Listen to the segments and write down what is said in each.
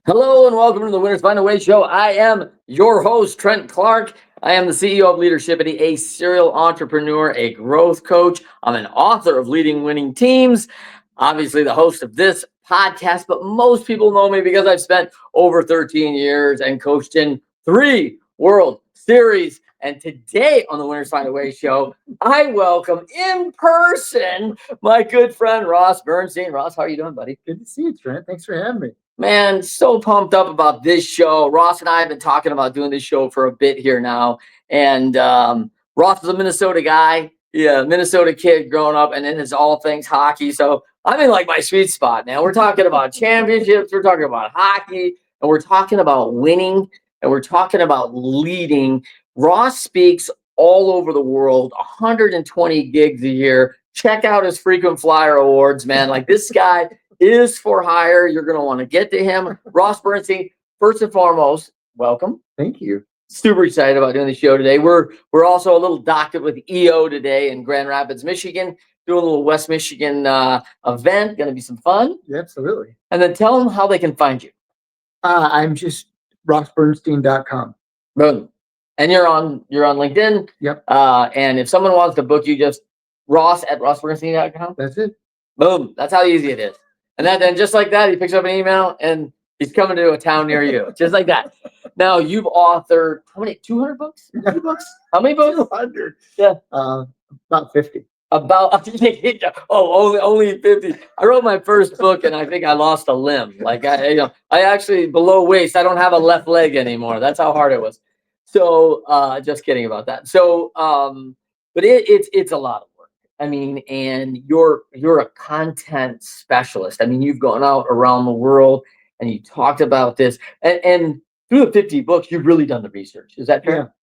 Hello and welcome to the Winners Find a Way show. I am your host, Trent Clark. I am the CEO of Leadershipity, a serial entrepreneur, a growth coach. I'm an author of Leading Winning Teams, obviously the host of this podcast, but most people know me because I've spent over 13 years and coached in 3 World Series. And today on the Winners Find a Way show, I welcome in person my good friend, Ross Bernstein. Ross, how are you doing, buddy? Good to see you, Trent. Thanks for having me. Man, so pumped up about this show. Ross and I have been talking about doing this show for a bit here now. And Ross is a Minnesota guy, Minnesota kid growing up, and then it's all things hockey. So I'm in like my sweet spot now. We're talking about championships, we're talking about hockey, and we're talking about winning, and we're talking about leading. Ross speaks all over the world, 120 gigs a year. Check out his frequent flyer awards, man. Like this guy is for hire. You're going to want to get to him. Ross Bernstein, first and foremost, welcome. Thank you. Super excited about doing the show today. We're also a little docket with EO today in Grand Rapids, Michigan, doing a little West Michigan event. Going to be some fun. Yeah, absolutely. And then tell them how they can find you. I'm just rossbernstein.com. Boom. And you're on LinkedIn. Yep. And if someone wants to book you, just ross@rossbernstein.com. That's it. Boom. That's how easy it is. And then just like that, he picks up an email and he's coming to a town near you. Just like that. Now you've authored how many? 200 books? 50 books? How many books? 200. Yeah. About 50. Only 50. I wrote my first book and I think I lost a limb. Like I actually below waist, I don't have a left leg anymore. That's how hard it was. So just kidding about that. So but it's a lot of work. I mean, and you're a content specialist. I mean, you've gone out around the world and you talked about this, and through the 50 books, you've really done the research. Is that fair?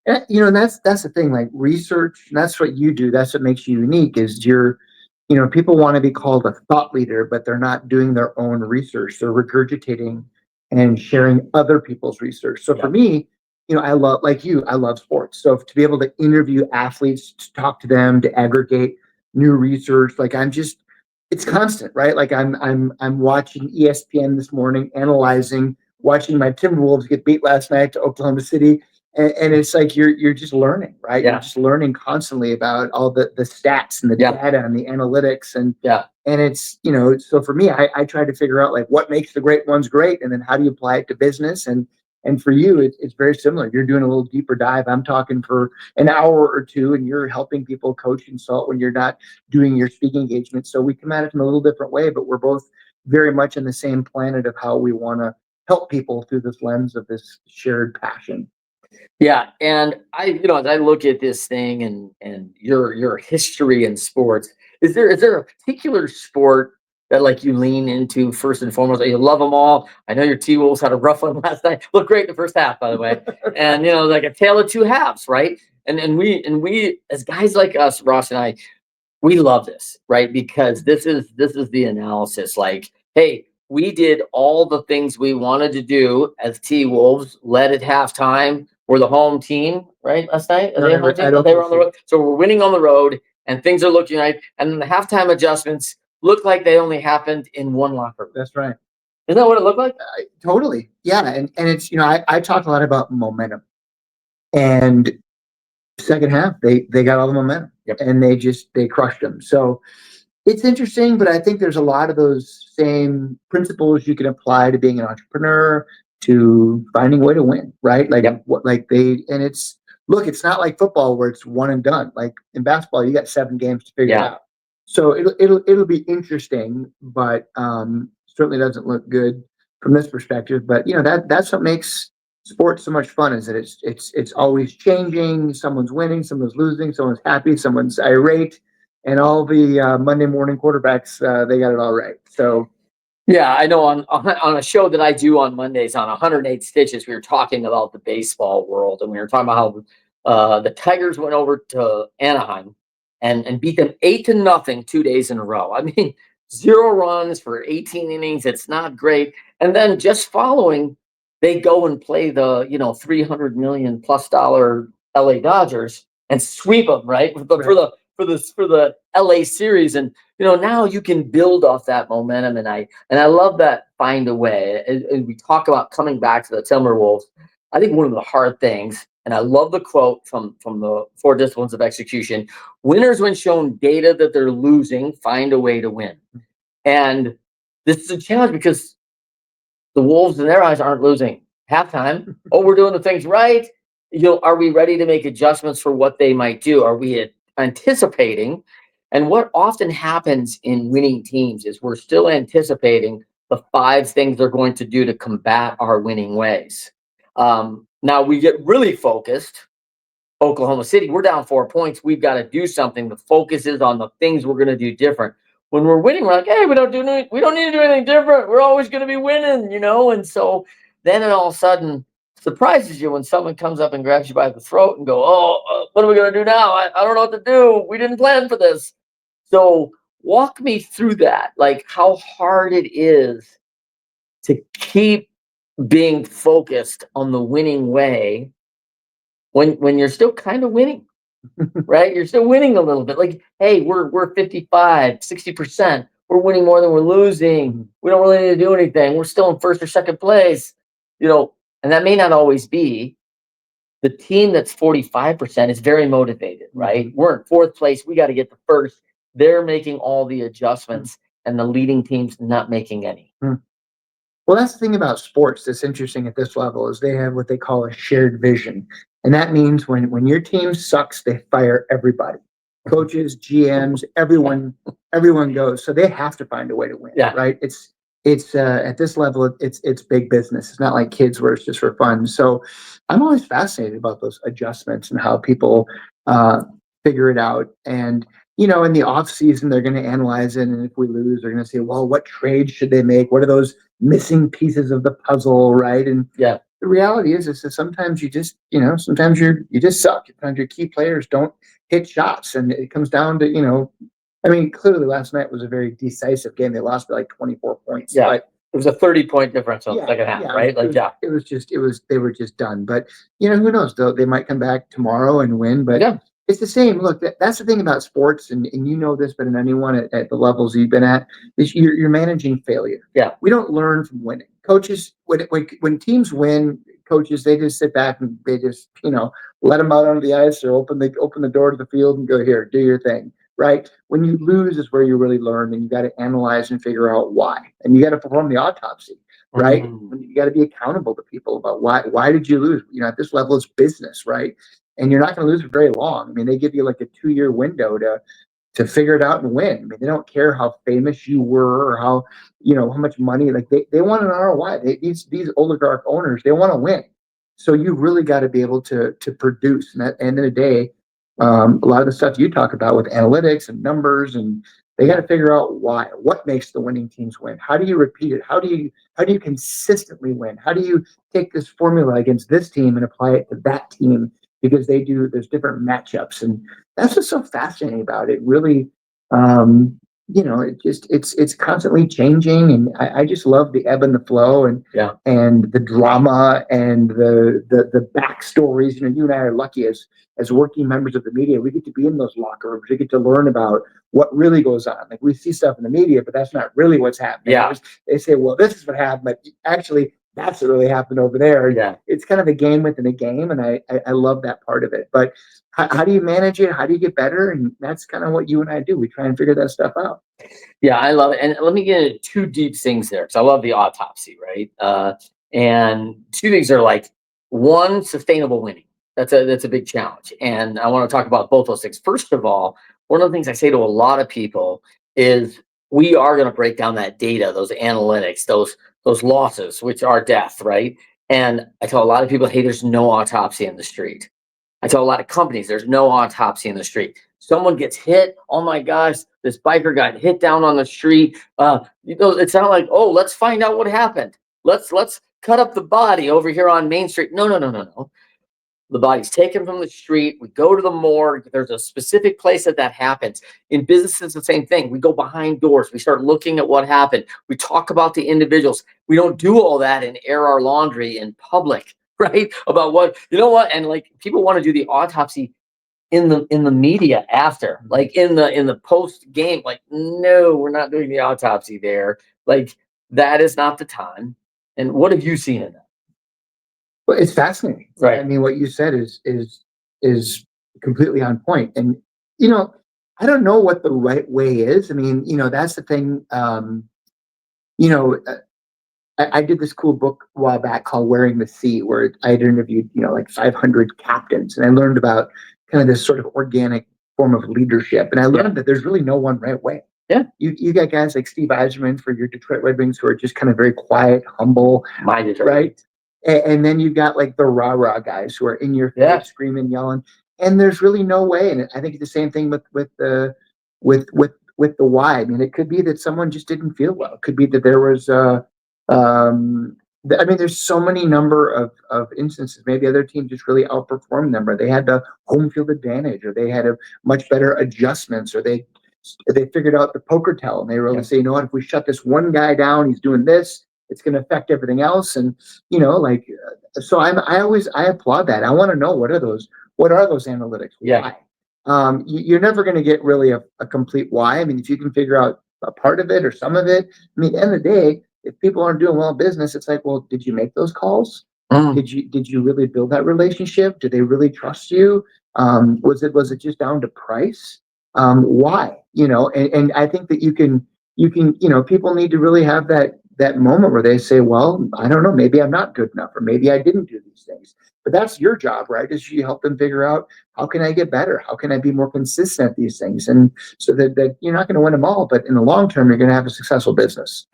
Yeah. And that's the thing. Like research, and that's what you do. That's what makes you unique. Is people want to be called a thought leader, but they're not doing their own research. They're regurgitating and sharing other people's research. So for me, I love sports. So to be able to interview athletes, to talk to them, to aggregate new research, it's constant, right? Like I'm watching ESPN this morning, watching my Timberwolves get beat last night to Oklahoma City. And it's like you're just learning, right? Yeah. You're just learning constantly about all the stats and the data and the analytics. And it's, so for me, I try to figure out like what makes the great ones great, and then how do you apply it to business. And for you, it's very similar. You're doing a little deeper dive. I'm talking for an hour or two, and you're helping people coach, consult when you're not doing your speaking engagement. So we come at it in a little different way, but we're both very much in the same planet of how we want to help people through this lens of this shared passion. Yeah, and as I look at this thing and your history in sports, is there a particular sport that like you lean into first and foremost? You love them all. I know your T-Wolves had a rough one last night. Looked great in the first half, by the way. And like a tale of two halves, right? And we as guys like us, Ross and I, we love this, right? Because this is the analysis. Like, hey, we did all the things we wanted to do as T-Wolves, led at halftime. We're the home team, right? Last night? They were on the road. So we're winning on the road and things are looking right. And then the halftime adjustments look like they only happened in one locker room. That's right. Isn't that what it looked like? Totally. Yeah. And it's, I talk a lot about momentum. And second half, they got all the momentum. Yep. And they crushed them. So it's interesting, but I think there's a lot of those same principles you can apply to being an entrepreneur, to finding a way to win, right? Like it's not like football where it's one and done. Like in basketball, you got 7 games to figure it out. So it'll be interesting, but certainly doesn't look good from this perspective. But that's what makes sports so much fun, is that it's always changing. Someone's winning, someone's losing, someone's happy, someone's irate, and all the Monday morning quarterbacks, they got it all right. So. Yeah, I know on a show that I do on Mondays on 108 Stitches, we were talking about the baseball world, and we were talking about how the Tigers went over to Anaheim and beat them 8-0 2 days in a row. I mean, 0 runs for 18 innings. It's not great. And then just following, they go and play the $300 million+ LA Dodgers and sweep them, right? For the for the LA series, and now you can build off that momentum, and I love that find a way. And we talk about coming back to the Timberwolves. I think one of the hard things, and I love the quote from the Four Disciplines of Execution: winners, when shown data that they're losing, find a way to win. And this is a challenge because the Wolves in their eyes aren't losing halftime. Oh, we're doing the things right. Are we ready to make adjustments for what they might do? Are we anticipating? And what often happens in winning teams is we're still anticipating the 5 things they're going to do to combat our winning ways. Now we get really focused. Oklahoma City, we're down 4 points. We've got to do something. The focus is on the things we're going to do different. When we're winning, we're like, hey, we don't need to do anything different. We're always going to be winning, And so then it all of a sudden surprises you when someone comes up and grabs you by the throat and go, oh, what are we going to do now? I don't know what to do. We didn't plan for this. So walk me through that, like how hard it is to keep being focused on the winning way when you're still kind of winning. Right? You're still winning a little bit. Like, hey, we're 55, 60%. We're winning more than we're losing. We don't really need to do anything. We're still in first or second place. And that may not always be. The team that's 45% is very motivated, right? We're in 4th place. We got to get the first. They're making all the adjustments, and the leading team's not making any. Well, that's the thing about sports that's interesting at this level is they have what they call a shared vision. And that means when your team sucks, they fire everybody. Coaches, GMs, everyone goes. So they have to find a way to win, right? It's at this level, it's big business. It's not like kids where it's just for fun. So I'm always fascinated about those adjustments and how people figure it out. And in the off season, they're going to analyze it. And if we lose, they're going to say, well, what trades should they make? What are those missing pieces of the puzzle, right? And the reality is that sometimes you just, sometimes you just suck. Sometimes your key players don't hit shots. And it comes down to, clearly last night was a very decisive game. They lost by like 24 points. Yeah. But it was a 30-point difference on the second half, right? They were just done. But, who knows? They might come back tomorrow and win. But it's the same. Look, that's the thing about sports, and you know this better than anyone at the levels you've been at, is you're managing failure. Yeah. We don't learn from winning. Coaches, when teams win, coaches, they just sit back and they just, let them out onto the ice or open the door to the field and go, here, do your thing. Right? When you lose is where you really learn, and you got to analyze and figure out why. And you got to perform the autopsy, right? You got to be accountable to people about why did you lose? At this level, it's business, right? And you're not going to lose for very long. They give you like a 2-year window to figure it out and win. They don't care how famous you were or how much money. Like they want an ROI. These oligarch owners, they want to win. So you really got to be able to produce. And at the end of the day, a lot of the stuff you talk about with analytics and numbers, and they got to figure out what makes the winning teams win. How do you repeat it? How do you consistently win? How do you take this formula against this team and apply it to that team? Because there's different matchups, and that's what's so fascinating about it. Really, it's constantly changing, and I just love the ebb and the flow, and the drama and the backstories. You and I are lucky as working members of the media. We get to be in those locker rooms. We get to learn about what really goes on. Like we see stuff in the media, but that's not really what's happening. Yeah. They say, well, this is what happened, but actually that's what really happened over there. Yeah. It's kind of a game within a game, and I love that part of it. But how do you manage it? How do you get better? And that's kind of what you and I do. We try and figure that stuff out. Yeah, I love it. And let me get into 2 deep things there, because I love the autopsy, right? And 2 things are like, 1, sustainable winning. That's a big challenge. And I want to talk about both those things. First of all, one of the things I say to a lot of people is we are going to break down that data, those analytics, those losses, which are death, right? And I tell a lot of people, hey, there's no autopsy in the street. I tell a lot of companies, there's no autopsy in the street. Someone gets hit, oh my gosh, this biker got hit down on the street. It's not like, oh, let's find out what happened. Let's cut up the body over here on Main Street. No. The body's taken from the street. We go to the morgue. There's a specific place that happens. In business, it's the same thing. We go behind doors. We start looking at what happened. We talk about the individuals. We don't do all that and air our laundry in public, right? About what. And like people want to do the autopsy in the media after, like in the post game, like, no, we're not doing the autopsy there. Like, that is not the time. And what have you seen in that? Well, it's fascinating. I Right. mean, what you said is completely on point. And you know, I don't know what the right way is. I mean, that's the thing. You know, I did this cool book a while back called Wearing the Sea, where I had interviewed, like 500 captains, and I learned about kind of this sort of organic form of leadership. And I Yeah. learned that there's really no one right way. Yeah. You got guys like Steve Eiserman for your Detroit Red Wings who are just kind of very quiet, humble, My Detroit. right? And then you've got like the rah-rah guys who are in your face, Yeah. screaming, yelling, and there's really no way. And I think it's the same thing with the why. I mean, it could be that someone just didn't feel well. It could be that there was I mean, there's so many number of instances. Maybe other teams just really outperformed them, or they had the home field advantage, or they had a much better adjustments, or they figured out the poker tell, and they were able to say, you know what, if we shut this one guy down, he's doing this, it's going to affect everything else. And like, so I applaud that. I want to know what are those analytics? Yeah. Why? You're never going to get really a complete why. I mean, if you can figure out a part of it or some of it, I mean, at the end of the day, if people aren't doing well in business, it's like, well, did you make those calls? Mm. Did you really build that relationship? Did they really trust you? Was it just down to price? Why? And I think that you can people need to really have that moment where they say, well, I don't know, maybe I'm not good enough, or maybe I didn't do these things. But that's your job, right? Is you help them figure out, how can I get better? How can I be more consistent at these things? And so that you're not going to win them all, but in the long term, you're going to have a successful business.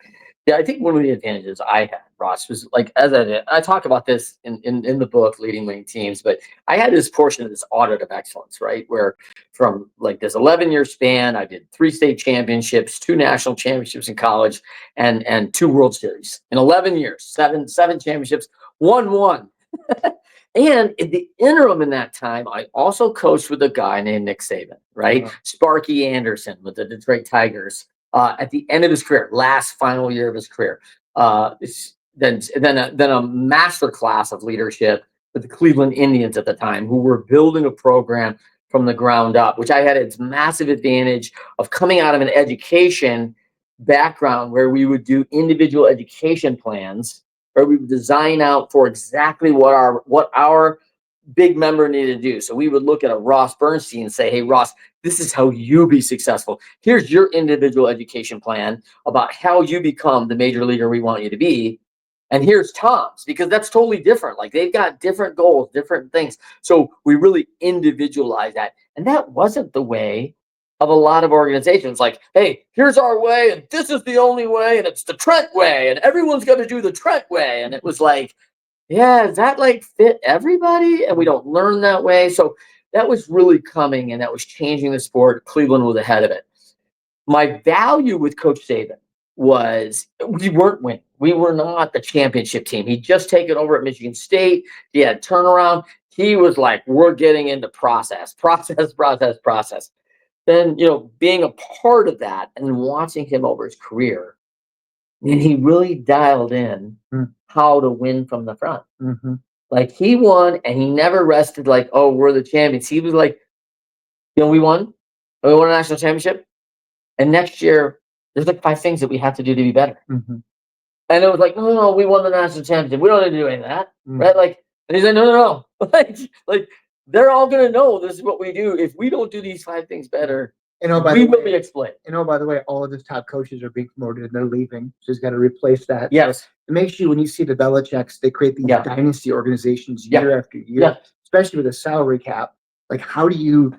Yeah, I think one of the advantages I had, Ross, was like, as I talk about this in the book, Leading Winning Teams, but I had this portion of this audit of excellence, right? Where from like this 11-year span, I did 3 state championships, 2 national championships in college, and 2 World Series. In 11 years, seven championships, one. And in the interim in that time, I also coached with a guy named Nick Saban, right? Sparky Anderson with the Detroit Tigers. At the end of his career, last final year of his career, then a master class of leadership with the Cleveland Indians at the time, who were building a program from the ground up, which I had its massive advantage of coming out of an education background where we would do individual education plans, where we would design out for exactly what our big member needed to do. So we would look at a Ross Bernstein and say, hey, Ross, this is how you be successful. Here's your individual education plan about how you become the major leaguer we want you to be. And here's Tom's, because that's totally different. Like, they've got different goals, different things. So we really individualize that. And that wasn't the way of a lot of organizations. Like, hey, here's our way, and this is the only way, and it's the Trent way, and everyone's going to do the Trent way. And it was like, yeah, does that like fit everybody? And we don't learn that way. So that was really coming, and that was changing the sport. Cleveland was ahead of it. My value with Coach Saban was we weren't winning. We were not the championship team. He'd just taken over at Michigan State. He had turnaround. He was like, we're getting into process. Then, being a part of that and watching him over his career, and he really dialed in how to win from the front. Mm-hmm. Like, he won, and he never rested like, oh, we're the champions. He was like, we won. We won a national championship. And next year, there's like 5 things that we have to do to be better. Mm-hmm. And it was like, no, we won the national championship. We don't need to do any of that. Right? Like, and he's like, no. like they're all going to know this is what we do. If we don't do these 5 things better, we will be exploited. By the way, all of his top coaches are being promoted and they're leaving. So he's got to replace that. Yes. So it makes you, when you see the Belichick's, they create these dynasty organizations year after year, especially with a salary cap. Like, how do you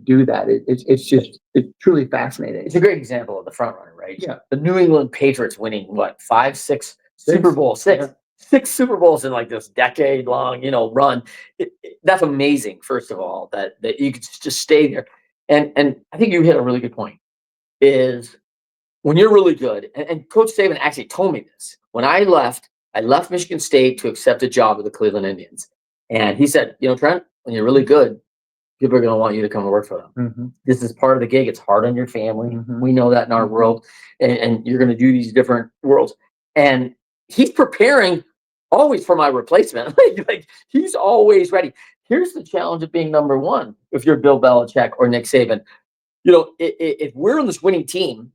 do that? It's truly fascinating. It's a great example of the front runner, right? Yeah. The New England Patriots winning what, 5, 6 Super Bowls, 6 Super Bowls in like this decade long, run. That's amazing. First of all, that you could just stay there. And I think you hit a really good point, is when you're really good, and Coach Saban actually told me this. When I left Michigan State to accept a job with the Cleveland Indians. And he said, Trent, when you're really good, people are going to want you to come and work for them. Mm-hmm. This is part of the gig. It's hard on your family. Mm-hmm. We know that in our world. And you're going to do these different worlds. And he's preparing always for my replacement. like he's always ready. here's the challenge of being number one. If you're Bill Belichick or Nick Saban, if we're on this winning team,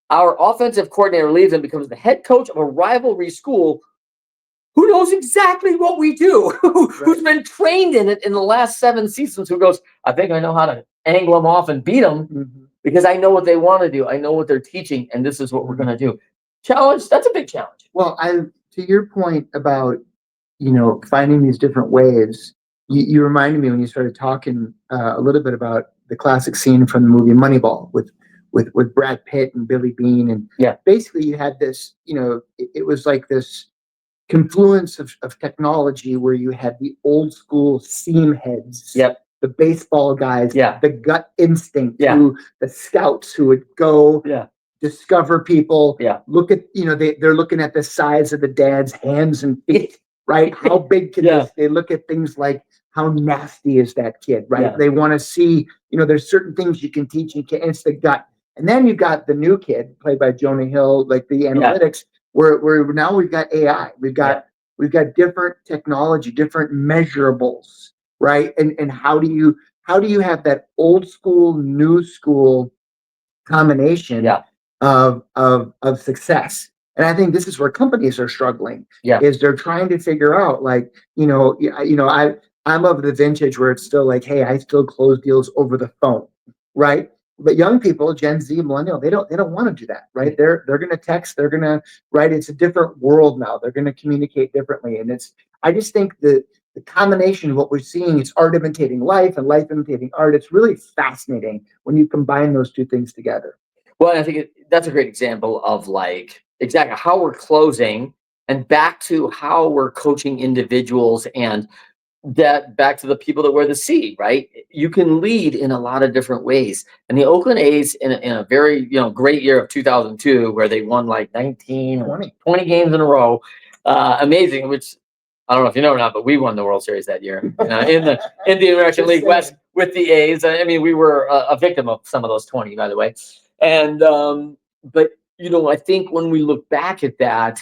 our offensive coordinator leaves and becomes the head coach of a rivalry school who knows exactly what we do, who's been trained in it in the last 7 seasons, who goes, I think I know how to angle them off and beat them because I know what they want to do. I know what they're teaching, and this is what we're going to do. Challenge, that's a big challenge. Well, to your point about, finding these different ways, you reminded me when you started talking a little bit about the classic scene from the movie Moneyball with Brad Pitt and Billy Bean. And basically you had this, it was like this confluence of technology where you had the old school seam heads, the baseball guys, the gut instinct, the scouts who would go discover people, look at, they're looking at the size of the dad's hands and feet, right? How big can this? They look at things like how nasty is that kid, right? They want to see, there's certain things you can teach, it's the gut. And then you've got the new kid played by Jonah Hill, like the analytics, where now we've got AI, we've got different technology, different measurables, right? And how do you have that old school, new school combination of success? And I think this is where companies are struggling. Is they're trying to figure out, like, I'm of the vintage where it's still like, hey, I still close deals over the phone, right? But young people, Gen Z, millennial, they don't want to do that, right? They're going to text, they're going to write. It's a different world now. They're going to communicate differently, and I just think the combination of what we're seeing is art imitating life and life imitating art. It's really fascinating when you combine those two things together. Well, I think that's a great example of like exactly how we're closing, and back to how we're coaching individuals, and that back to the people that wear the C, right? You can lead in a lot of different ways. And the Oakland A's in a very, great year of 2002, where they won like 20 games in a row. Amazing, which I don't know if you know or not, but we won the World Series that year in the American League West with the A's. I mean, we were a victim of some of those 20, by the way. And, but, I think when we look back at that,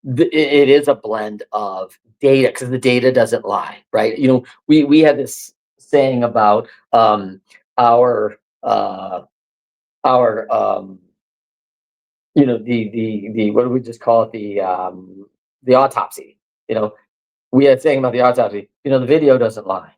it is a blend of data, because the data doesn't lie, right? We had this saying about our the what do we just call it, the autopsy. We had saying about the autopsy. The video doesn't lie.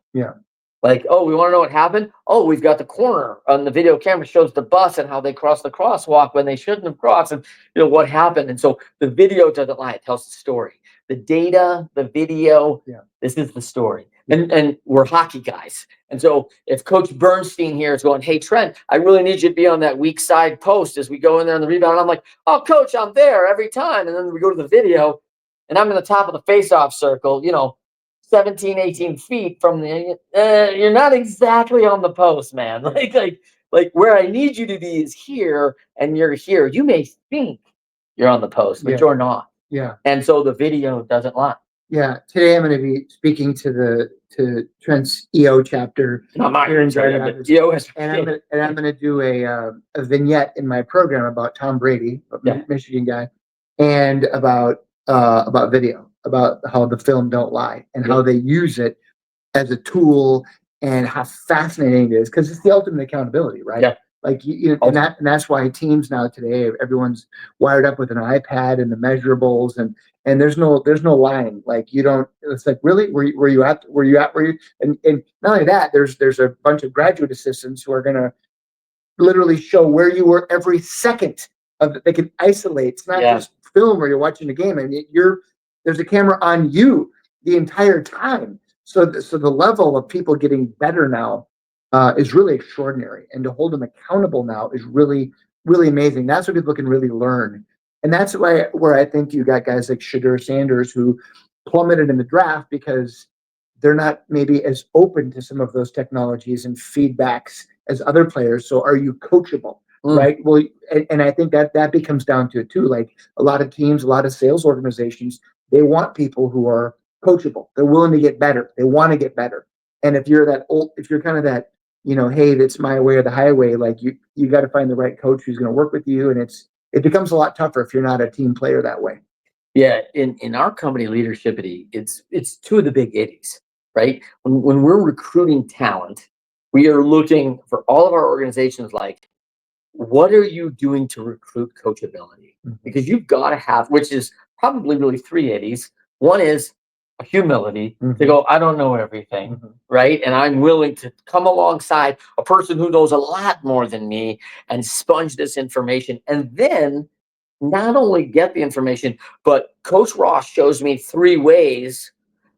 Like, oh, we want to know what happened? Oh, we've got the corner on the video camera shows the bus and how they crossed the crosswalk when they shouldn't have crossed, and what happened. And so the video doesn't lie; it tells the story. The data, the video, this is the story. And we're hockey guys. And so if Coach Bernstein here is going, hey, Trent, I really need you to be on that weak side post as we go in there on the rebound. And I'm like, oh, Coach, I'm there every time. And then we go to the video, and I'm in the top of the face-off circle, 17, 18 feet from the, you're not exactly on the post, man. Like where I need you to be is here, and you're here. You may think you're on the post, but you're not. And so the video doesn't lie. Today I'm going to be speaking to Trent's EO chapter here in Grand Rapids, and I'm going to do a vignette in my program about Tom Brady, Michigan guy, and about video, about how the film don't lie, and how they use it as a tool, and how fascinating it is, because it's the ultimate accountability, right? Like and that's why teams now today, everyone's wired up with an iPad and the measurables, and there's no lying. Like, you don't. It's like, really, were you at? And not only that, there's a bunch of graduate assistants who are going to literally show where you were every second of it. They can isolate. It's not just film where you're watching the game, and there's a camera on you the entire time. So the level of people getting better now is really extraordinary, and to hold them accountable now is really, really amazing. That's what people can really learn, and that's where I think you got guys like Shadur Sanders, who plummeted in the draft because they're not maybe as open to some of those technologies and feedbacks as other players. So are you coachable? Right. Well, and I think that becomes down to it too. Like, a lot of teams, a lot of sales organizations, they want people who are coachable. They're willing to get better. They want to get better. And if you're kind of that, hey, that's my way or the highway, like you got to find the right coach who's going to work with you. And it becomes a lot tougher if you're not a team player that way. Yeah. In our company leadership, it's two of the big 80s. right? When we're recruiting talent, we are looking for all of our organizations like, what are you doing to recruit coachability? Mhm. Because you've got to have, which is probably really three eighties. One is a humility to Mhm. go, I don't know everything, Mhm. right? And I'm willing to come alongside a person who knows a lot more than me and sponge this information. And then not only get the information, but Coach Ross shows me three ways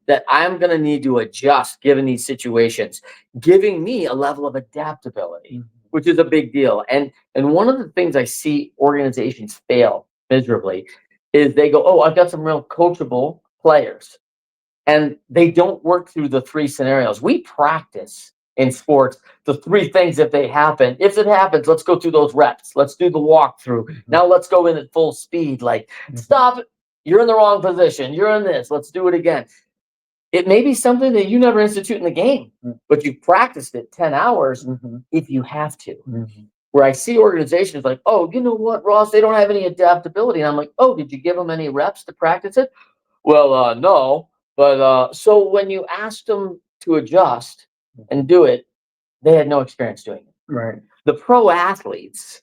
that I'm going to need to adjust given these situations, giving me a level of adaptability, Mhm. which is a big deal. And one of the things I see organizations fail miserably is they go, "Oh, I've got some real coachable players." And they don't work through the three scenarios. We practice in sports the three things if they happen. If it happens, let's go through those reps. Let's do the walkthrough. Mhm. Now let's go in at full speed. Like, Mhm. stop it. You're in the wrong position. You're in this. Let's do it again. It may be something that you never institute in the game, but you've practiced it 10 hours Mhm. if you have to. Mhm. Where I see organizations like, oh, you know what, Ross, they don't have any adaptability. And I'm like, oh, did you give them any reps to practice it? Well, no. But so when you asked them to adjust and do it, they had no experience doing it. Right. The pro athletes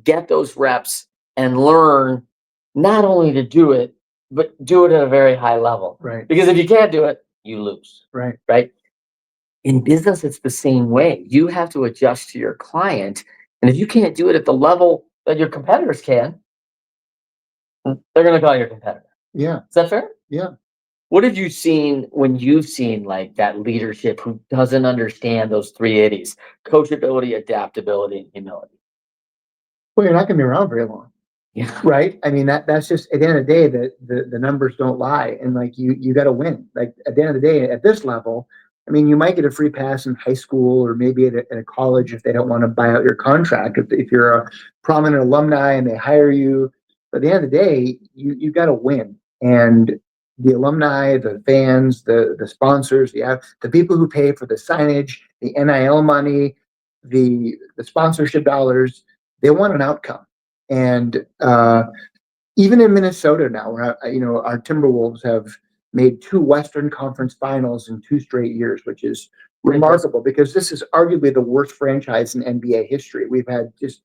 get those reps and learn not only to do it, but do it at a very high level. Right. Because if you can't do it, you lose, Right. right? In business, it's the same way. You have to adjust to your client. And if you can't do it at the level that your competitors can, they're going to call you your competitor. Yeah. Is that fair? Yeah. What have you seen when you've seen like that leadership who doesn't understand those three eighties: coachability, adaptability, and humility? Well, you're not going to be around very long. Yeah. Right. I mean, that's just at the end of the day, the numbers don't lie. And like you got to win. Like at the end of the day, at this level, I mean, you might get a free pass in high school or maybe at a college if they don't want to buy out your contract. If you're a prominent alumni and they hire you, but at the end of the day, you got to win. And the alumni, the fans, the sponsors, the people who pay for the signage, the NIL money, the sponsorship dollars, they want an outcome. And even in Minnesota now, where our Timberwolves have made two Western Conference Finals in 2 straight years, which is remarkable because this is arguably the worst franchise in NBA history. We've had just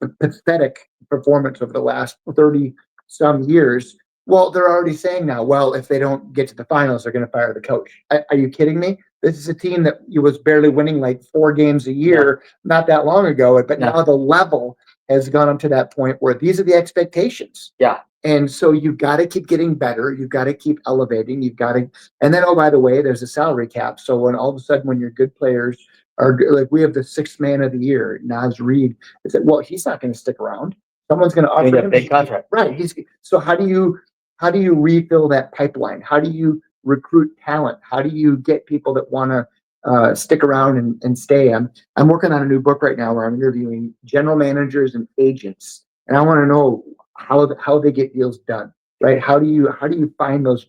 a pathetic performance over the last 30 some years. Well, they're already saying now, well, if they don't get to the finals, they're going to fire the coach. Are you kidding me? This is a team that was barely winning like 4 games a year not that long ago, but now the level has gone up to that point where these are the expectations. Yeah. And so you've got to keep getting better. You've got to keep elevating. You've got to, and then, oh, by the way, there's a salary cap. So when all of a sudden, when your good players are like, we have the sixth man of the year, Naz Reid, it's like, well, he's not going to stick around. Someone's going to offer him a big contract. Right. So how do you refill that pipeline? How do you recruit talent? How do you get people that want to stick around and stay? I'm working on a new book right now where I'm interviewing general managers and agents, and I want to know how they get deals done. Right? How do you find those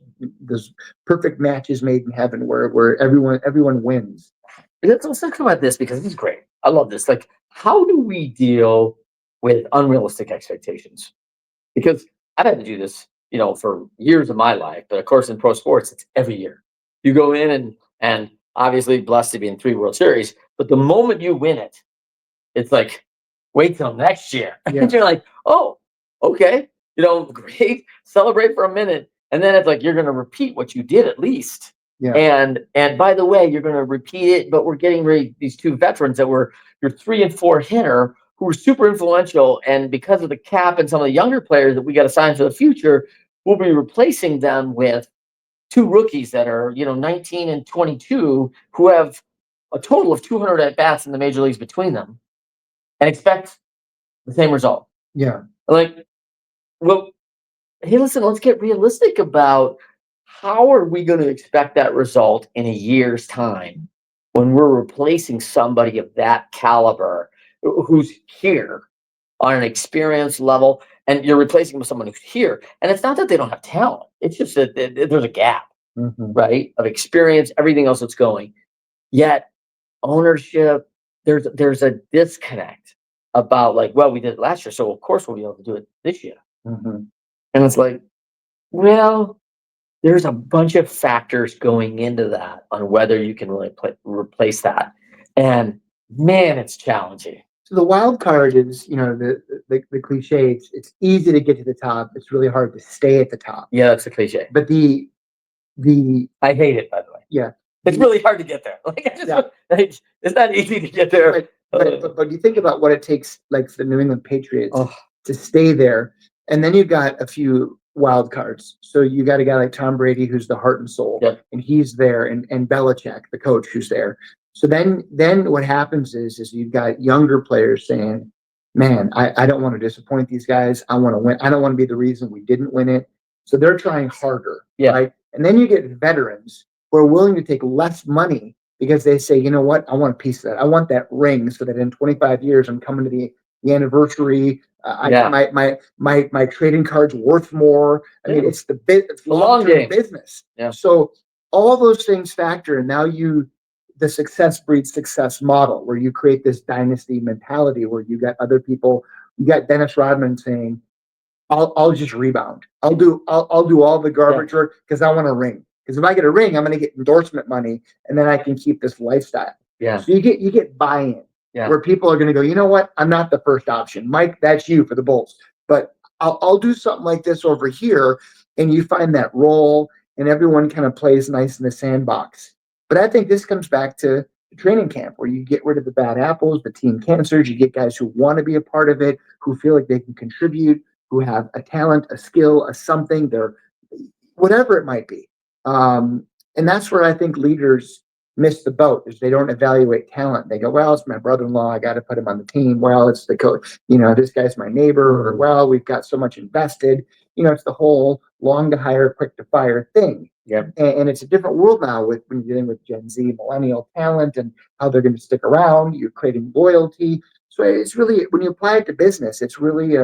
perfect matches made in heaven where everyone wins? Let's talk about this because this is great. I love this. Like, how do we deal with unrealistic expectations? Because I've had to do this, for years of my life. But of course, in pro sports, it's every year. You go in and obviously blessed to be in 3 World Series. But the moment you win it, it's like, wait till next year. Yeah. And you're like, oh, okay, great, celebrate for a minute. And then it's like you're gonna repeat what you did at least. Yeah. And by the way, you're gonna repeat it, but we're getting rid of these two veterans that were your 3 and 4 hitter who were super influential. And because of the cap and some of the younger players that we got to sign for the future, we'll be replacing them with two rookies that are, 19 and 22, who have a total of 200 at bats in the major leagues between them, and expect the same result. Yeah. Like, well, hey, listen, let's get realistic about how are we going to expect that result in a year's time when we're replacing somebody of that caliber who's here on an experience level, and you're replacing with someone who's here. And it's not that they don't have talent. It's just that there's a gap, Mm-hmm. right? Of experience, everything else that's going. Yet ownership, there's a disconnect about like, well, we did it last year, so of course we'll be able to do it this year. Mm-hmm. And it's like, well, there's a bunch of factors going into that on whether you can really replace that. And man, it's challenging. So the wild card is, the cliche. It's easy to get to the top. It's really hard to stay at the top. Yeah, that's a cliche. But the I hate it, by the way. yeah, It's really hard to get there. Like, yeah. it's not easy to get there. But you think about what it takes, like for the New England Patriots, Oh, to stay there, and then you've got a few wild cards. So you got a guy like Tom Brady, who's the heart and soul, yep. and he's there, and Belichick, the coach, who's there. So then what happens is you've got younger players saying, "Man, I don't want to disappoint these guys. I want to win. I don't want to be the reason we didn't win it." So they're trying harder, Yeah. right? And then you get veterans who are willing to take less money because they say, you know what, I want a piece of that. I want that ring so that in 25 years I'm coming to the anniversary. Yeah. My trading card's worth more. I mean, it's it's The long game. business. Yeah. So all those things factor, and now the success breeds success model where you create this dynasty mentality where you got other people. You got Dennis Rodman saying, I'll just rebound. I'll do all the garbage work because I want a ring. Because if I get a ring, I'm going to get endorsement money, and then I can keep this lifestyle. Yeah. So you get buy-in, where people are going to go, you know what? I'm not the first option, Mike. That's you for the Bulls, but I'll do something like this over here, and you find that role, and everyone kind of plays nice in the sandbox. But I think this comes back to training camp, where you get rid of the bad apples, the team cancers. You get guys who want to be a part of it, who feel like they can contribute, who have a talent, a skill, a something. They're whatever it might be. And that's where I think leaders miss the boat is they don't evaluate talent. They go, well, it's my brother-in-law. I got to put him on the team. Well, it's the coach. This guy's my neighbor. Or, well, we've got so much invested. It's the whole long to hire, quick to fire thing. Yep. And it's a different world now when you're dealing with Gen Z, millennial talent, and how they're going to stick around. You're creating loyalty. So it's really, when you apply it to business, it's really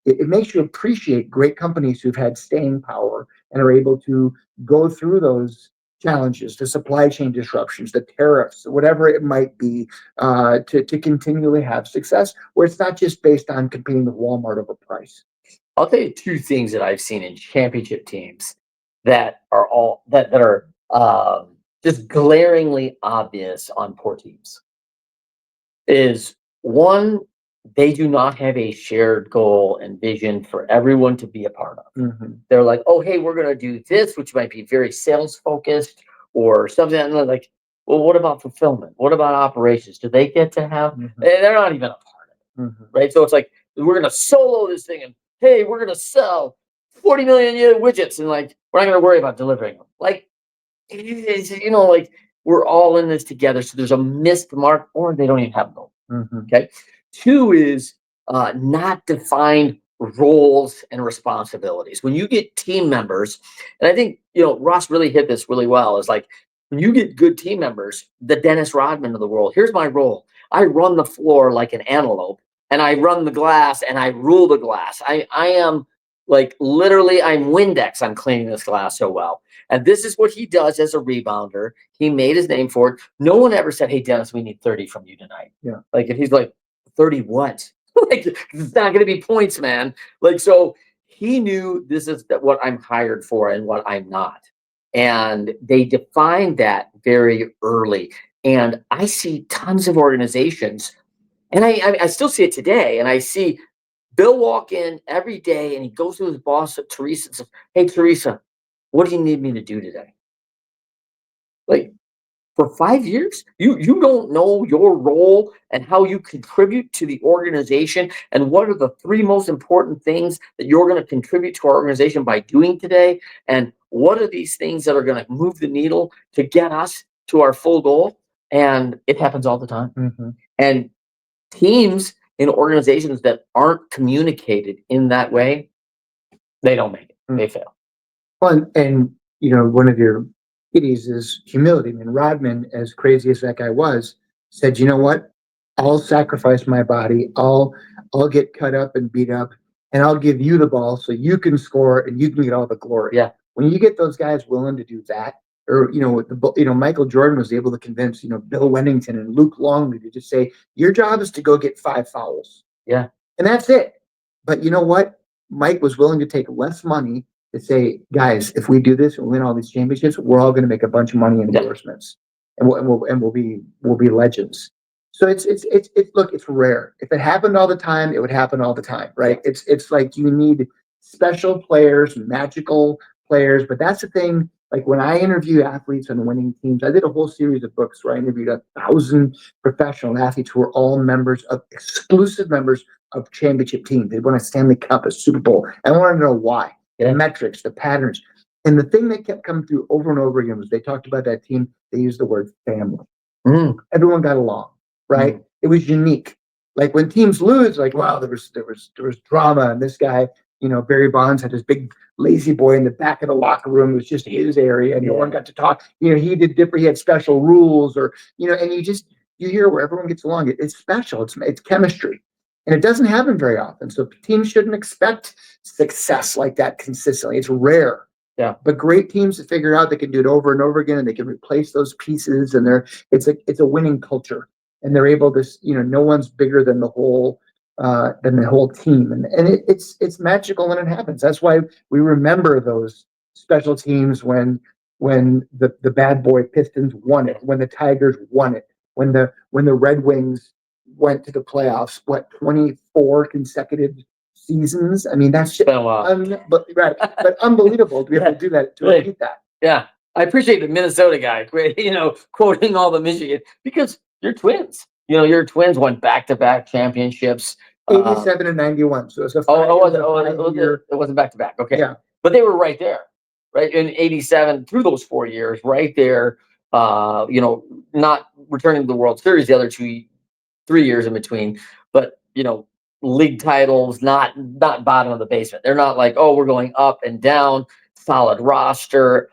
it makes you appreciate great companies who've had staying power and are able to go through those challenges, the supply chain disruptions, the tariffs, whatever it might be, to continually have success, where it's not just based on competing with Walmart over price. I'll tell you two things that I've seen in championship teams that are all that are just glaringly obvious on poor teams. Is one, they do not have a shared goal and vision for everyone to be a part of. Mm-hmm. They're like, oh, hey, we're going to do this, which might be very sales focused or something. And they're like, well, what about fulfillment? What about operations? Do they get to have? Mm-hmm. They're not even a part of it, Mm-hmm. right? So it's like, we're going to solo this thing and, hey, we're going to sell 40 million widgets and like, we're not going to worry about delivering them. Like, like we're all in this together. So there's a missed mark or they don't even have them. Mm-hmm. Okay. Two is not defined roles and responsibilities. When you get team members, and I think, Ross really hit this really well, is like when you get good team members, the Dennis Rodman of the world, here's my role. I run the floor like an antelope and I run the glass and I rule the glass. I am like literally I'm Windex. I'm cleaning this glass so well. And this is what he does as a rebounder. He made his name for it. No one ever said, hey, Dennis, we need 30 from you tonight. Yeah. Like, if he's like, 30 what? Like, it's not going to be points, man. Like, so he knew this is what I'm hired for and what I'm not. And they defined that very early. And I see tons of organizations, and I still see it today. And I see Bill walk in every day and he goes to his boss, Teresa, and says, hey, Teresa, what do you need me to do today? Like, for 5 years, you don't know your role and how you contribute to the organization and what are the three most important things that you're going to contribute to our organization by doing today, and what are these things that are going to move the needle to get us to our full goal. And it happens all the time. Mm-hmm. And teams in organizations that aren't communicated in that way, they don't make it. They fail. Well, and one of your kitties is humility. And Rodman, as crazy as that guy was, said, you know what? I'll sacrifice my body. I'll get cut up and beat up, and I'll give you the ball so you can score and you can get all the glory. Yeah. When you get those guys willing to do that, or Michael Jordan was able to convince Bill Wennington and Luke Longley to just say, your job is to go get 5 fouls. Yeah. And that's it. But you know what? Mike was willing to take less money to say, guys, if we do this and win all these championships, we're all going to make a bunch of money in endorsements, and we'll be legends. So it's look, it's rare. If it happened all the time, it would happen all the time, right? It's like you need special players, magical players. But that's the thing. Like when I interview athletes on winning teams, I did a whole series of books where I interviewed 1,000 professional athletes who were all exclusive members of championship teams. They won a Stanley Cup, a Super Bowl. I wanted to know why, the metrics, the patterns. And the thing that kept coming through over and over again was they talked about that team. They used the word family. Everyone got along, right? It was unique. Like when teams lose, like, wow, there was drama, and this guy, Barry Bonds had this big lazy boy in the back of the locker room. It was just his area, and no one got to talk. He did different. He had special rules, and you hear where everyone gets along. It's special. It's chemistry, and it doesn't happen very often. So teams shouldn't expect success like that consistently. It's rare. Yeah. But great teams that figure out they can do it over and over again, and they can replace those pieces, and it's a winning culture, and they're able to, no one's bigger than the whole team, and it's magical when it happens. That's why we remember those special teams when the bad boy Pistons won it, when the Tigers won it, when the Red Wings went to the playoffs, 24 consecutive seasons. I mean, that's been a while. But unbelievable to be able to do that, to repeat that. Yeah, I appreciate the Minnesota guy, quoting all the Michigan, because you're twins. Your twins won back-to-back championships. 87 and 91. So it's it wasn't back-to-back. Okay. Yeah. But they were right there, right? In 87, through those 4 years, right there, not returning to the World Series the other 3 years in between, but, league titles, not bottom of the basement. They're not like, oh, we're going up and down, solid roster.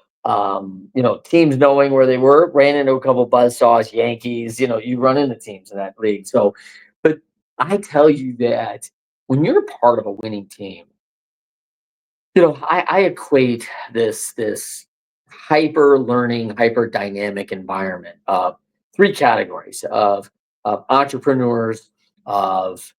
Teams knowing where they were, ran into a couple buzzsaws, Yankees, you run into teams in that league. So, but I tell you that when you're part of a winning team, I equate this hyper learning, hyper dynamic environment of 3 categories of entrepreneurs, of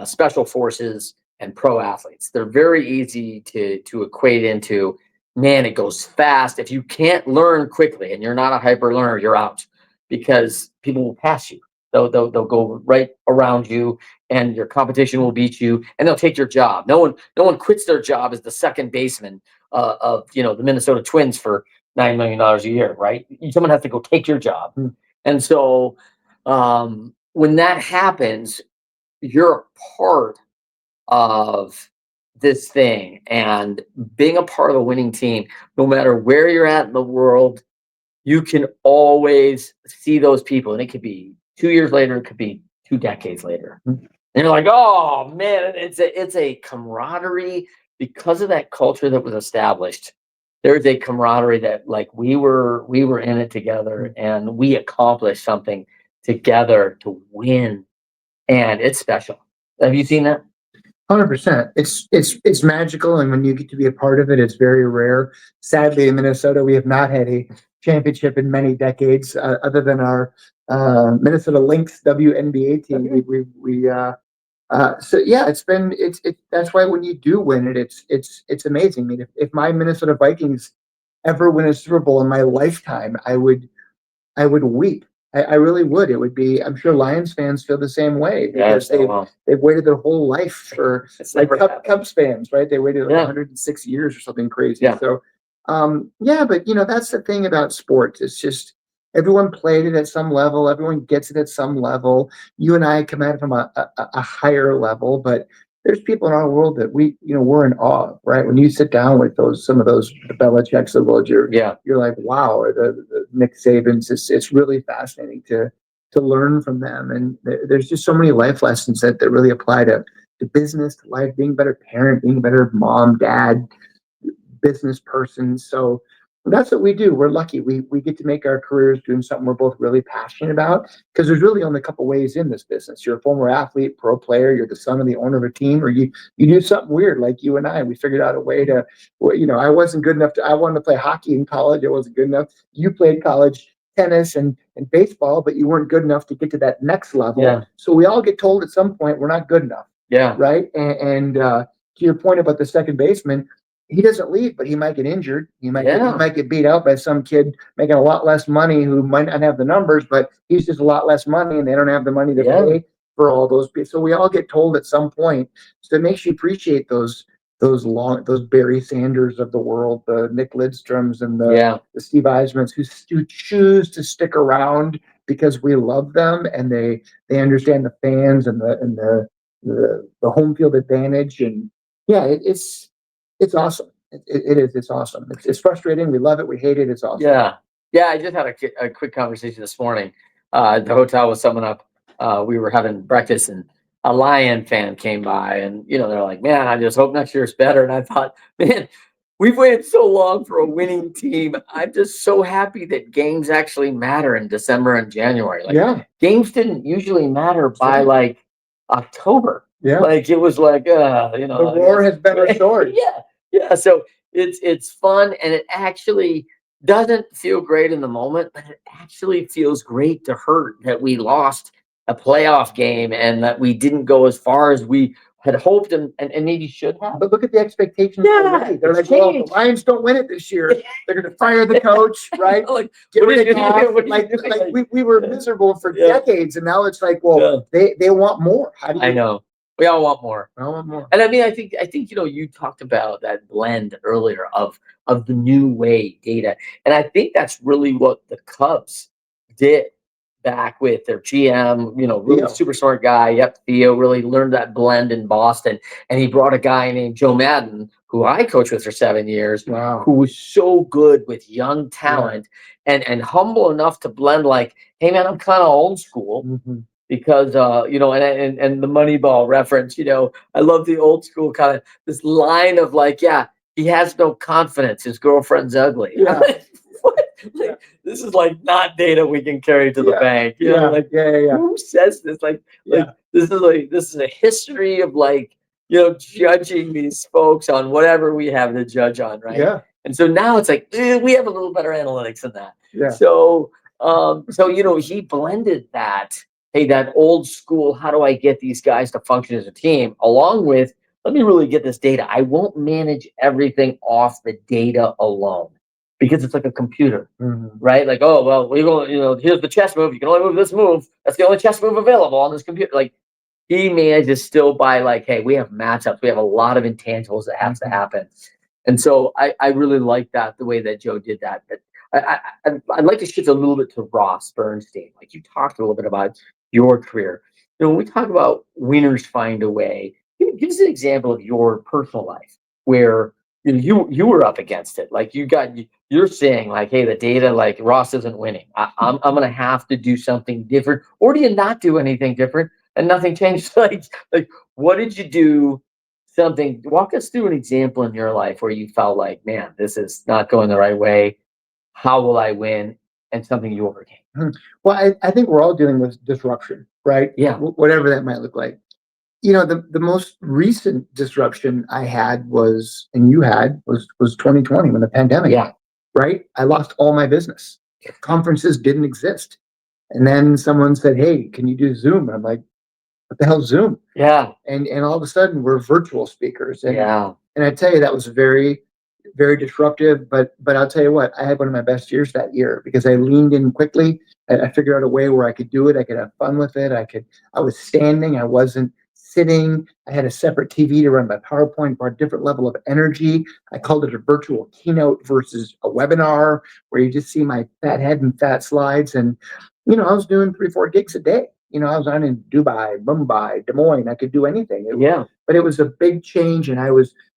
special forces, and pro athletes. They're very easy to equate into. Man, it goes fast. If you can't learn quickly and you're not a hyper learner, you're out, because people will pass you. They'll go right around you, and your competition will beat you, and they'll take your job. No one quits their job as the second baseman of the Minnesota Twins for $9 million a year, right? Someone has to go take your job. And so when that happens, you're a part of this thing, and being a part of a winning team, no matter where you're at in the world, you can always see those people, and it could be 2 years later, it could be 2 decades later, and you're like, oh man, it's a camaraderie because of that culture that was established. There's a camaraderie that, like, we were in it together, and we accomplished something together to win, and it's special. Have you seen that? 100%. It's magical, and when you get to be a part of it, it's very rare. Sadly, in Minnesota, we have not had a championship in many decades, other than our Minnesota Lynx WNBA team. So yeah, that's why when you do win it, it's amazing. I mean, if my Minnesota Vikings ever win a Super Bowl in my lifetime, I would weep. I really would. It would be. I'm sure Lions fans feel the same way, because they've waited their whole life for, like Cubs fans, right? They waited 106 years or something crazy. Yeah. So, but that's the thing about sports. It's just everyone played it at some level. Everyone gets it at some level. You and I come at it from a higher level, but there's people in our world that we're in awe of, right? When you sit down with some of those the Belichick's of the world, you're like, wow, or the Nick Sabans. It's really fascinating to learn from them, and there's just so many life lessons that really apply to business, to life, being a better parent, being a better mom, dad, business person. So that's what we do. We're lucky. We get to make our careers doing something we're both really passionate about, because there's really only a couple ways in this business. You're a former athlete, pro player, you're the son of the owner of a team, or you do something weird like you and I. We figured out a way to, I wasn't good enough I wanted to play hockey in college. I wasn't good enough. You played college tennis and baseball, but you weren't good enough to get to that next level. Yeah. So we all get told at some point we're not good enough. Yeah. Right. And to your point about the second baseman, he doesn't leave, but he might get injured. He Yeah. might get beat out by some kid making a lot less money who might not have the numbers, but he's just a lot less money, and they don't have the money to Yeah. pay for all those people. So we all get told at some point. So it makes you appreciate those Barry Sanders of the world, the Nick Lidstroms and Yeah. the Steve Eismans who choose to stick around because we love them, and they understand the fans and the home field advantage. And yeah, it's awesome. It is. It's awesome. It's frustrating. We love it. We hate it. It's awesome. Yeah. Yeah. I just had a quick conversation this morning at the hotel with someone up. We were having breakfast and a Lion fan came by and, they're like, man, I just hope next year's better. And I thought, man, we've waited so long for a winning team. I'm just so happy that games actually matter in December and January. Like, Yeah. games didn't usually matter by like October. Yeah. Like it was like, The war has been restored. Yeah. Yeah. So it's fun and it actually doesn't feel great in the moment, but it actually feels great to hurt that we lost a playoff game and that we didn't go as far as we had hoped and maybe should have. But look at the expectations already. They're like, it's well, if changed. the Lions don't win it this year, they're going to fire the coach, right? Like, Get what are rid you of Goff. doing? What are you Like, doing? like we were miserable for decades, and now it's like, well, they want more. How do you? I know. We all want more. I want more. And I mean, I think you talked about that blend earlier of the new way data, and I think that's really what the Cubs did back with their GM. Really Theo. super smart guy. Yep, Theo really learned that blend in Boston, and he brought a guy named Joe Madden, who I coached with for 7 years, Wow. who was so good with young talent and humble enough to blend. Like, hey man, I'm kind of old school. Mm-hmm. Because and the Moneyball reference, I love the old school kind of this line of like, yeah, he has no confidence, his girlfriend's ugly. Yeah. What? Like, this is like not data we can carry to the bank. Who says this? Like this is a history of like, judging these folks on whatever we have to judge on, right? Yeah. And so now it's like we have a little better analytics than that. Yeah. So he blended that. Hey, that old school, how do I get these guys to function as a team? Along with, let me really get this data. I won't manage everything off the data alone because it's like a computer, right? Like, oh, well, here's the chess move. You can only move this move. That's the only chess move available on this computer. Like, he manages still by like, hey, we have matchups. We have a lot of intangibles that have to happen. And so I really like that, the way that Joe did that. But I'd like to shift a little bit to Ross Bernstein. Like, you talked a little bit about your career. When we talk about winners find a way, give us an example of your personal life where you were up against it. Like, you're saying like, hey, the data, like Ross isn't winning. I'm going to have to do something different. Or do you not do anything different and nothing changed? like what did you do? Walk us through an example in your life where you felt like, man, this is not going the right way. How will I win? And something you overcame. Well, I think we're all dealing with disruption, right? Yeah. Whatever that might look like. The most recent disruption I had was 2020 when the pandemic. Yeah. Right. I lost all my business. Conferences didn't exist. And then someone said, hey, can you do Zoom? And I'm like, what the hell's Zoom? Yeah. And all of a sudden we're virtual speakers. And yeah. And I tell you, that was very, very disruptive. But I'll tell you what, I had one of my best years that year because I leaned in quickly. I figured out a way where I could do it. I could have fun with it. I was standing. I wasn't sitting. I had a separate TV to run my PowerPoint for a different level of energy. I called it a virtual keynote versus a webinar where you just see my fat head and fat slides. And, I was doing 3-4 gigs a day. I was on in Dubai, Mumbai, Des Moines. I could do anything. But it was a big change. And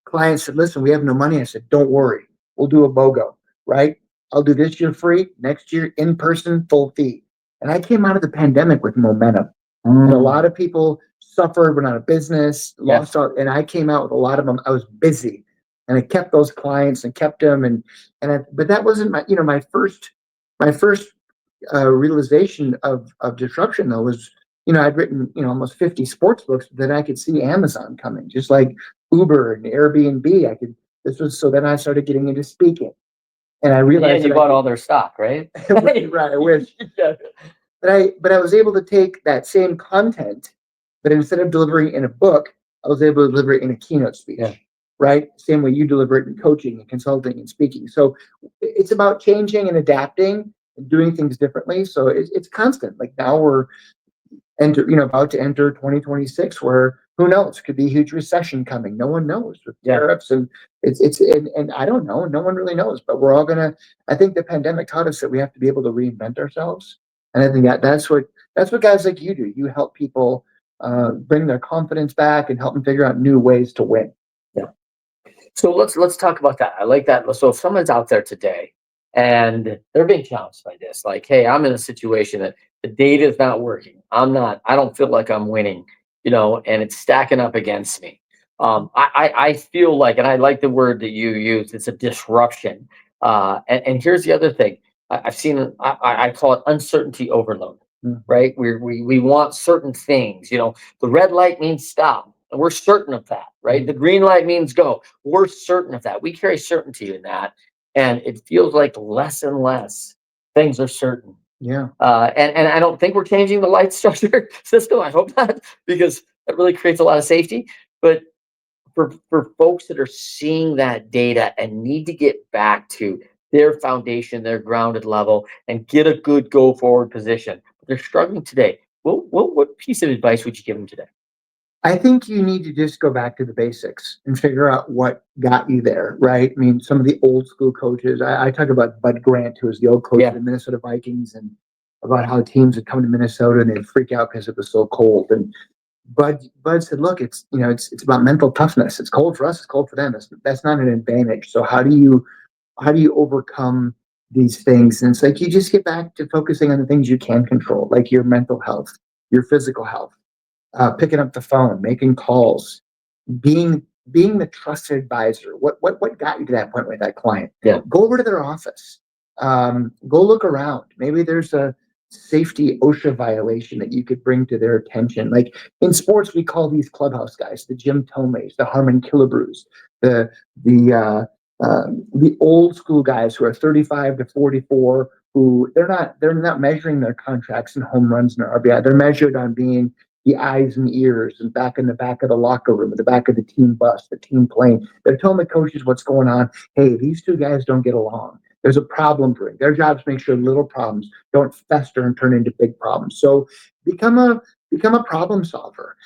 clients said, listen, we have no money. I said, don't worry. We'll do a BOGO, right? I'll do this year free, next year in person, full fee. And I came out of the pandemic with momentum. And a lot of people suffered, went out of business, lost out. And I came out with a lot of them. I was busy and I kept those clients and kept them. But that wasn't my first realization of disruption though was, I'd written, almost 50 sports books that I could see Amazon coming, just like Uber and Airbnb. So then I started getting into speaking. And I realized you bought all their stock, right? Right, I wish. But I was able to take that same content, but instead of delivering in a book, I was able to deliver it in a keynote speech. right? Same way you deliver it in coaching and consulting and speaking. So it's about changing and adapting and doing things differently. So it's constant. Like now we're about to enter 2026, where who knows, could be a huge recession coming. No one knows with tariffs, and and I don't know. No one really knows, but we're all gonna. I think the pandemic taught us that we have to be able to reinvent ourselves, and I think that's what guys like you do. You help people bring their confidence back and help them figure out new ways to win. Yeah. So let's talk about that. I like that. So if someone's out there today and they're being challenged by this, like, hey, I'm in a situation that the data is not working. I don't feel like I'm winning, and it's stacking up against me. I feel like, and I like the word that you use, it's a disruption. And here's the other thing. I've seen, I call it uncertainty overload, right? We want certain things, the red light means stop. And we're certain of that, right? The green light means go. We're certain of that. We carry certainty in that. And it feels like less and less things are certain. Yeah. And I don't think we're changing the light structure system. I hope not, because that really creates a lot of safety. But for folks that are seeing that data and need to get back to their foundation, their grounded level, and get a good go forward position, but they're struggling today. What piece of advice would you give them today? I think you need to just go back to the basics and figure out what got you there, right? I mean, some of the old school coaches, I talk about Bud Grant, who was the old coach of the Minnesota Vikings, and about how teams would come to Minnesota and they'd freak out because it was so cold. And Bud said, look, it's about mental toughness. It's cold for us, it's cold for them. That's not an advantage. So how do you overcome these things? And it's like you just get back to focusing on the things you can control, like your mental health, your physical health, picking up the phone, making calls, being the trusted advisor. What got you to that point with that client? Yeah. Go over to their office. Go look around. Maybe there's a safety OSHA violation that you could bring to their attention. Like in sports, we call these clubhouse guys the Jim Tomes, the Harmon Killebrews, the the old school guys who are 35 to 44, who they're not measuring their contracts and home runs and RBI. They're measured on being the eyes and ears and back in the back of the locker room, at the back of the team bus, the team plane. They're telling the coaches what's going on. Hey, these two guys don't get along. There's a problem brewing. Their job is to make sure little problems don't fester and turn into big problems. So become a problem solver.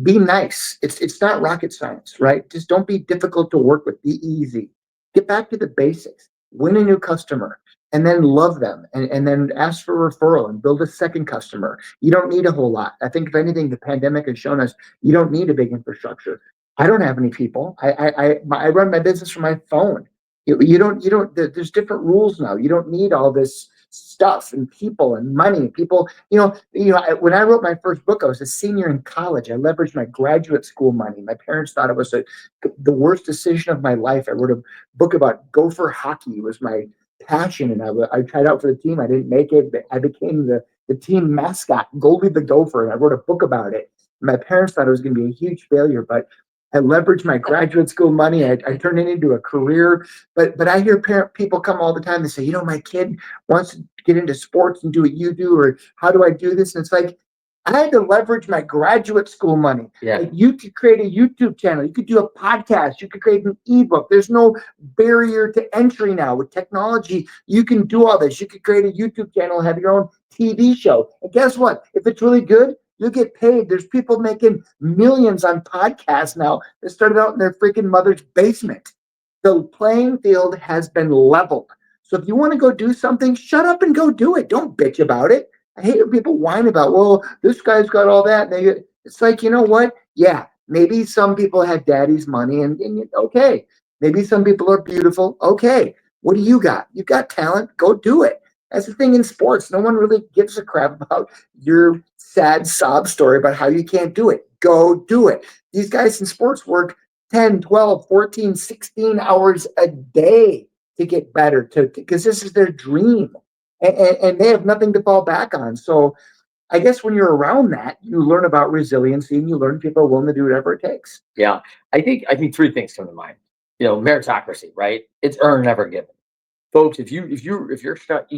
Be nice. It's not rocket science, right? Just don't be difficult to work with. Be easy. Get back to the basics. Win a new customer and then love them, and then ask for referral and build a second customer. You don't need a whole lot. I think if anything, the pandemic has shown us you don't need a big infrastructure. I don't have any people. I run my business from my phone. There's different rules now. You don't need all this stuff and people and money. People, when I wrote my first book, I was a senior in college. I leveraged my graduate school money. My parents thought it was the worst decision of my life. I wrote a book about Gopher hockey. It was my passion, and I tried out for the team. I didn't make it, but I became the team mascot, Goldie the Gopher, and I wrote a book about it. My parents thought it was going to be a huge failure, but I leveraged my graduate school money. I turned it into a career. But I hear people come all the time. They say, my kid wants to get into sports and do what you do, or how do I do this? And it's like, I had to leverage my graduate school money. Yeah. Like, you could create a YouTube channel. You could do a podcast. You could create an ebook. There's no barrier to entry now. With technology, you can do all this. You could create a YouTube channel, have your own TV show. And guess what? If it's really good, you'll get paid. There's people making millions on podcasts now that started out in their freaking mother's basement. The playing field has been leveled. So if you want to go do something, shut up and go do it. Don't bitch about it. I hate when people whine about, well, this guy's got all that. It's like, you know what? Yeah, maybe some people have daddy's money, and okay. Maybe some people are beautiful. Okay. What do you got? You got talent. Go do it. That's the thing in sports. No one really gives a crap about your sad sob story about how you can't do it. Go do it. These guys in sports work 10, 12, 14, 16 hours a day to get better, because this is their dream. And they have nothing to fall back on. So I guess when you're around that, you learn about resiliency, and you learn people are willing to do whatever it takes. Yeah. I think three things come to mind. Meritocracy, right? It's earned, never given. Folks, if you're stuck,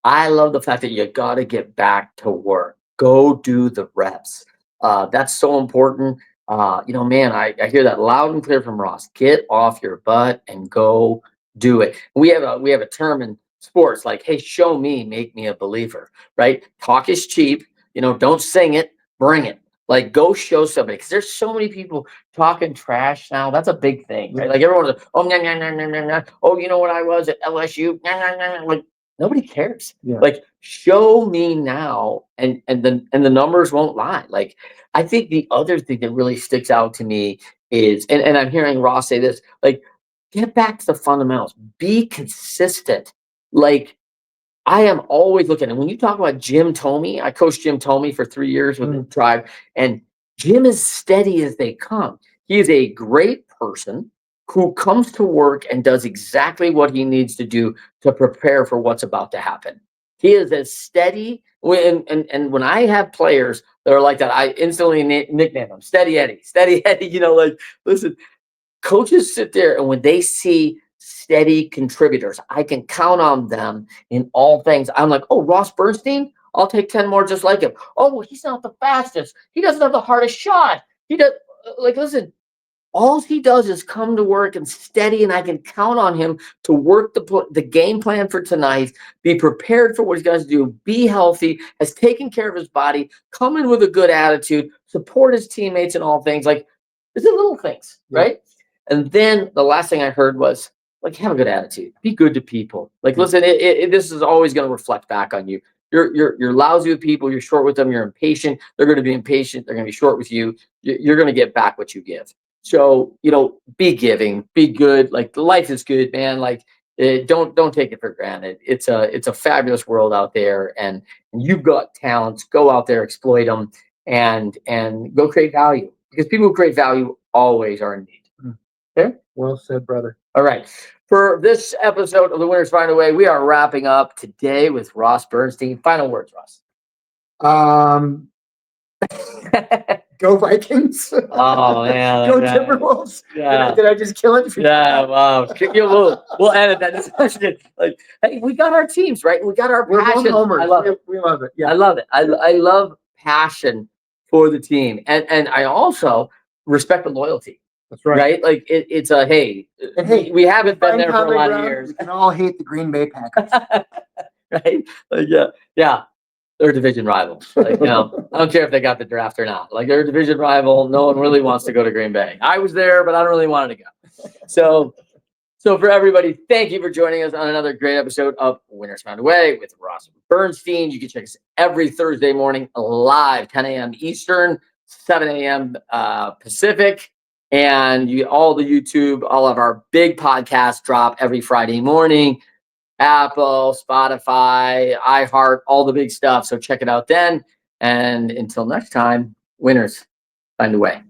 I love the fact that you got to get back to work. Go do the reps. That's so important. Man, I hear that loud and clear from Ross. Get off your butt and go do it. We have a term in sports like, hey, show me, make me a believer, right? Talk is cheap. Don't sing it, bring it. Like, go show somebody, because there's so many people talking trash now. That's a big thing, right? Like, everyone's like, oh, nah, nah, nah, nah, nah, nah. Oh, you know what I was at LSU? Nah, nah, nah, nah. Like, nobody cares. Yeah. Like, show me now, and the numbers won't lie. Like, I think the other thing that really sticks out to me is, and I'm hearing Ross say this, like, get back to the fundamentals, be consistent. Like, I am always looking, and when you talk about Jim Tomey, I coached Jim Tomey for 3 years with the tribe, and Jim is steady as they come. He is a great person who comes to work and does exactly what he needs to do to prepare for what's about to happen. He is as steady. And when I have players that are like that, I instantly nickname them Steady Eddie. Steady Eddie, like, listen, coaches sit there, and when they see steady contributors, I can count on them in all things. I'm like, oh, Ross Bernstein, I'll take 10 more just like him. Oh, well, he's not the fastest. He doesn't have the hardest shot. He does, like, listen, all he does is come to work and steady, and I can count on him to work the game plan for tonight, be prepared for what he's got to do, be healthy, has taken care of his body, come in with a good attitude, support his teammates in all things. Like, it's the little things, right? And then the last thing I heard was, like, have a good attitude, be good to people. Like, listen, this is always going to reflect back on you. You're lousy with people. You're short with them. You're impatient. They're going to be impatient. They're going to be short with you. You're going to get back what you give. So, be giving, be good. Like, life is good, man. Like, don't take it for granted. It's a fabulous world out there, and you've got talents. Go out there, exploit them, and go create value, because people who create value always are in need. Okay. Well said, brother. All right. For this episode of The Winners Find a Way, we are wrapping up today with Ross Bernstein. Final words, Ross. Go Vikings. Oh, man. Go Timberwolves. Yeah. Did I just kill it? Yeah, wow. We'll edit that discussion. Like, hey, we got our teams, right? We got our passion. Homers. I love it. We love it. Yeah. I love it. I love passion for the team. And I also respect the loyalty. That's right. Right? Like, it's a, hey, And hey, we haven't been there for a lot of years. We can all hate the Green Bay Packers. Right? Like, yeah. They're a division rival. Like, I don't care if they got the draft or not. Like, they're a division rival. No one really wants to go to Green Bay. I was there, but I don't really want to go. So for everybody, thank you for joining us on another great episode of Winners Found a Way with Ross Bernstein. You can check us every Thursday morning live, 10 a.m. Eastern, 7 a.m. Pacific. And all the YouTube, all of our big podcasts drop every Friday morning. Apple, Spotify, iHeart, all the big stuff. So check it out then. And until next time, winners find a way.